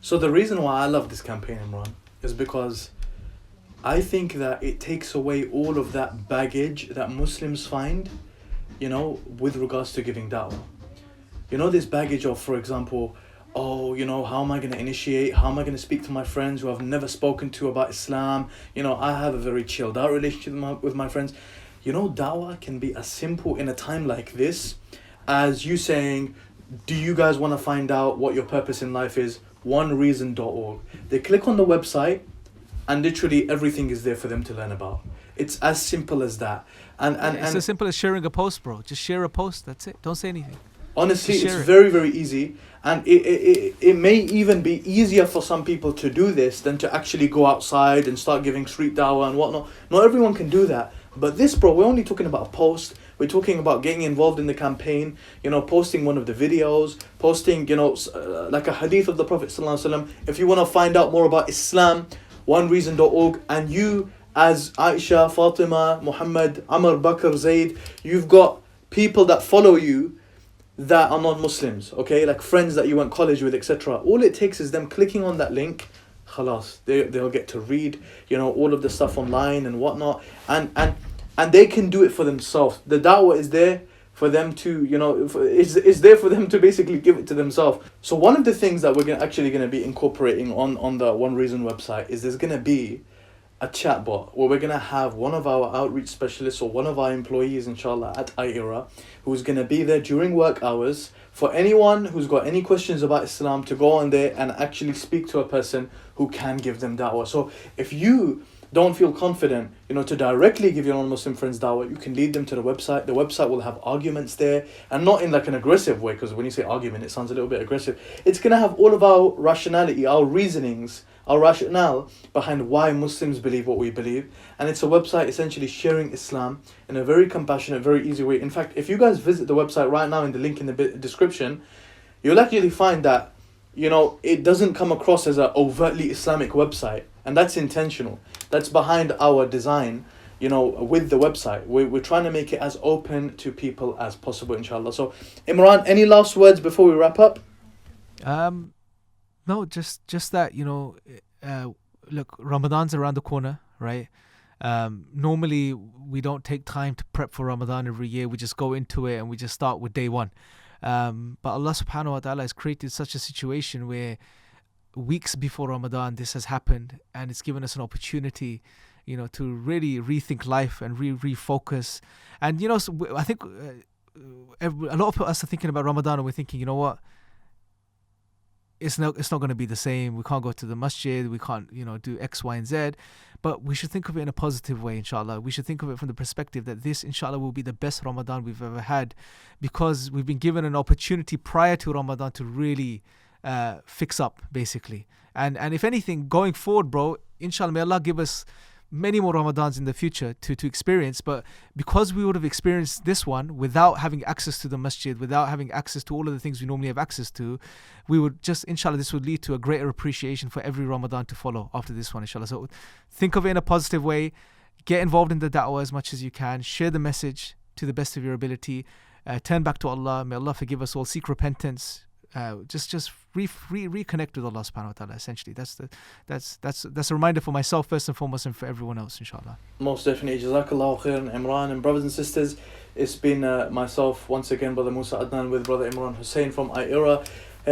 So the reason why I love this campaign, Imran, is because I think that it takes away all of that baggage that Muslims find, with regards to giving da'wah. This baggage of, for example, oh, how am I going to initiate? How am I going to speak to my friends who I've never spoken to about Islam? I have a very chilled out relationship with my friends. Da'wah can be as simple in a time like this as you saying, do you guys want to find out what your purpose in life is? onereason.org. They click on the website and literally everything is there for them to learn about. It's as simple as that. And it's as simple as sharing a post, bro. Just share a post. That's it. Don't say anything. Honestly, it's very, very easy. And it may even be easier for some people to do this than to actually go outside and start giving street dawah and whatnot. Not everyone can do that. But this, bro, we're only talking about a post. We're talking about getting involved in the campaign, posting one of the videos, posting, like a hadith of the Prophet ﷺ. If you want to find out more about Islam, onereason.org. And you, as Aisha, Fatima, Muhammad, Amr, Bakr, Zaid, you've got people that follow you that are non-Muslims, okay? Like friends that you went college with, etc. All it takes is them clicking on that link. Khalas, they'll get to read, all of the stuff online and whatnot. And they can do it for themselves. The da'wah is there for them to, is there for them to basically give it to themselves. So one of the things that we're actually going to be incorporating on the One Reason website is there's going to be a chatbot where we're going to have one of our outreach specialists or one of our employees, inshallah, at iEra, who's going to be there during work hours for anyone who's got any questions about Islam to go on there and actually speak to a person who can give them da'wah. So if you don't feel confident, to directly give your non-Muslim friends da'wah, you can lead them to the website. The website will have arguments there, and not in like an aggressive way, because when you say argument, it sounds a little bit aggressive. It's going to have all of our rationality, our reasonings, our rationale behind why Muslims believe what we believe. And it's a website essentially sharing Islam in a very compassionate, very easy way. In fact, if you guys visit the website right now in the link in the description, you'll actually find that, it doesn't come across as an overtly Islamic website. And that's intentional. That's behind our design, with the website. We're trying to make it as open to people as possible, inshallah. So, Imran, any last words before we wrap up? No, just that, look, Ramadan's around the corner, right? Normally, we don't take time to prep for Ramadan every year. We just go into it and we just start with day one. But Allah subhanahu wa ta'ala has created such a situation where weeks before Ramadan this has happened, and it's given us an opportunity, to really rethink life and refocus. And, so I think a lot of us are thinking about Ramadan and we're thinking, it's not going to be the same. We can't go to the masjid. We can't, do X, Y, and Z. But we should think of it in a positive way, inshallah. We should think of it from the perspective that this, inshallah, will be the best Ramadan we've ever had, because we've been given an opportunity prior to Ramadan to really fix up, basically. And if anything, going forward, bro, inshallah, may Allah give us many more Ramadans in the future to experience. But because we would have experienced this one without having access to the masjid, without having access to all of the things we normally have access to, we would just, inshallah, this would lead to a greater appreciation for every Ramadan to follow after this one, inshallah. So think of it in a positive way. Get involved in the da'wah as much as you can. Share the message to the best of your ability. Turn back to Allah. May Allah forgive us all. Seek repentance. Just reconnect with Allah subhanahu wa ta'ala. Essentially, that's a reminder for myself first and foremost, and for everyone else, inshallah. Most definitely. Jazakallahu khairan, Imran. And brothers and sisters, it's been myself once again, Brother Musa Adnan, with Brother Imran Hussein from iEra,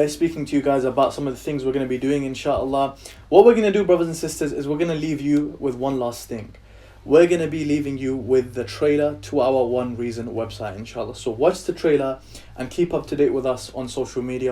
speaking to you guys about some of the things we're going to be doing, inshallah. What we're going to do, brothers and sisters, is we're going to leave you with one last thing. We're going to be leaving you with the trailer to our One Reason website, inshallah. So watch the trailer and keep up to date with us on social media.